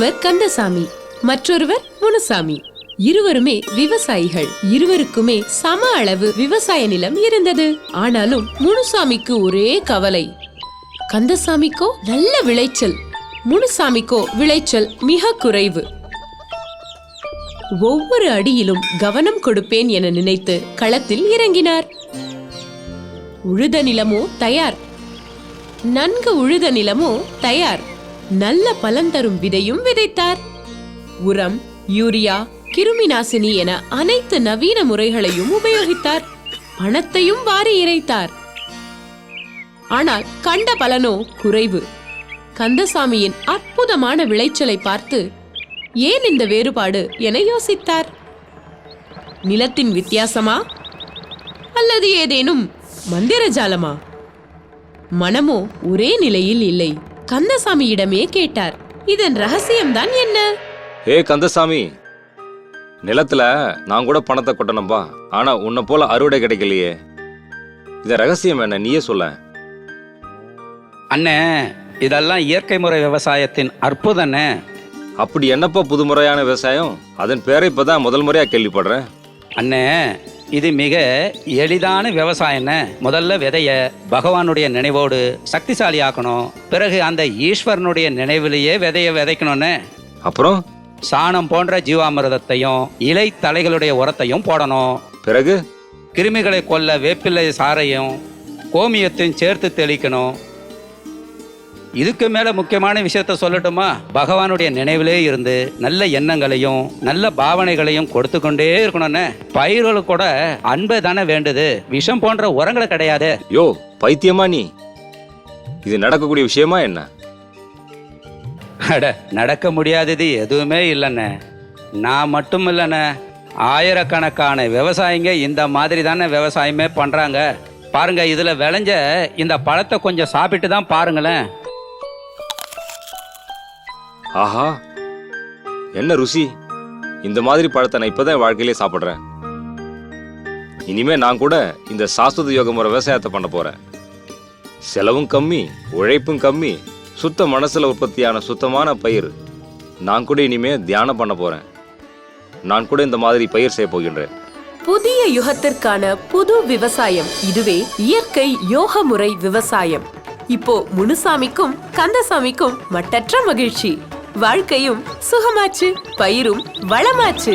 ஒருவர் கந்தசாமி, மற்றொருவர் முனுசாமி. இருவருமே விவசாயிகள். இருவருக்குமே சம அளவு விவசாய நிலம் இருந்தது. ஆனாலும் முனுசாமிக்கு ஒரே கவலை. கந்தசாமிக்கோ நல்ல விளைச்சல், முனுசாமிக்கோ விளைச்சல் மிக குறைவு. ஒவ்வொரு அடியிலும் கவனம் கொடுப்பேன் என நினைத்து களத்தில் இறங்கினார். உழுத நிலமோ தயார். நன்கு உழுத நிலமோ தயார். நல்ல பலன் தரும் விதையும் விதைத்தார். உரம், யூரியா, கிருமி நாசினி என அனைத்து நவீன முறைகளையும் உபயோகித்தார். பணத்தையும் வாரி இறைத்தார். ஆனால் கண்ட பலனோ குறைவு. கந்தசாமியின் அற்புதமான விளைச்சலை பார்த்து ஏன் இந்த வேறுபாடு என யோசித்தார். நிலத்தின் வித்தியாசமா அல்லது ஏதேனும் மந்திர ஜாலமா? மனமோ ஒரே நிலையில் இல்லை. கந்தசாமியிடமே கேட்டார், இதன் ரகசியம்தான் என்ன? ஏ கந்தசாமி, நிலத்துல நான் கூட பணத்தை கொட்டணும்பா, ஆனா உன்னை போல அறுவடை கிடைக்கலையே. இத ரகசியம் என்ன, நீயே சொல்ல. அண்ணே, இதெல்லாம் இயற்கை முறை விவசாயத்தின் அற்புதண்ணே. அப்படி என்னப்பா புதுமுறையான விவசாயம்? அதன் பேரை இப்பதான் முதல் முறையா கேள்விப்படுறேன். அண்ணே, இது மிக எளிதான விவசாயம்ண்ணே. முதல்ல விதைய பகவானுடைய நினைவோடு சக்திசாலி ஆக்கணும். பிறகு அந்த ஈஸ்வரனுடைய நினைவிலேயே விதைய விதைக்கணும்னு. அப்புறம் சாணம் போன்ற ஜீவாமிர்தத்தையும் இலை தலைகளுடைய உரத்தையும் போடணும். பிறகு கிருமிகளை கொல்ல வேப்பிலை சாறையும் கோமியத்தையும் சேர்த்து தெளிக்கணும். இதுக்கு மேல முக்கியமான விஷயத்த சொல்லட்டுமா? பகவானுடைய நினைவிலே இருந்து நல்ல எண்ணங்களையும் நல்ல பாவனைகளையும் கொடுத்து கொண்டே இருக்கணும்னு. பயிர்களுக்கு கூட அன்பை தானே வேண்டுது, விஷம் போன்ற உரங்களை கிடையாது. யோ பைத்தியமா நீ? இது நடக்கக்கூடிய விஷயமா என்ன? அட, நடக்க முடியாதது எதுவுமே இல்லைண்ணே. நான் மட்டும் இல்லைண்ணே, ஆயிரக்கணக்கான விவசாயிங்க இந்த மாதிரி தானே விவசாயமே பண்றாங்க. பாருங்க, இதுல விளைஞ்ச இந்த பழத்தை கொஞ்சம் சாப்பிட்டு தான் பாருங்களேன். ஆஹா, என்ன ருசி! இந்த மாதிரி பழத்தை நான் இப்பதான் வாழ்க்கையிலே சாப்பிடுறேன். இனிமே நான் கூட இந்த சாஸ்வத யோக முறை விவசாயத்தை பண்ண போறேன். செலவும் கம்மி, உழைப்பும் கம்மி, சுத்த மனசுல உற்பத்தியான சுத்தமான பயிர். நான் கூட இனிமே தியானம் பண்ண போறேன். நான் கூட இந்த மாதிரி பயிர் செய்ய போகின்றேன். புதிய யுகத்திற்கான புது விவசாயம், இதுவே இயற்கை யோக முறை விவசாயம். இப்போ முனுசாமிக்கும் கந்தசாமிக்கும் மட்டற்ற மகிழ்ச்சி. வாழ்க்கையும் சுகமாச்சு, பயிரும் வளமாச்சு.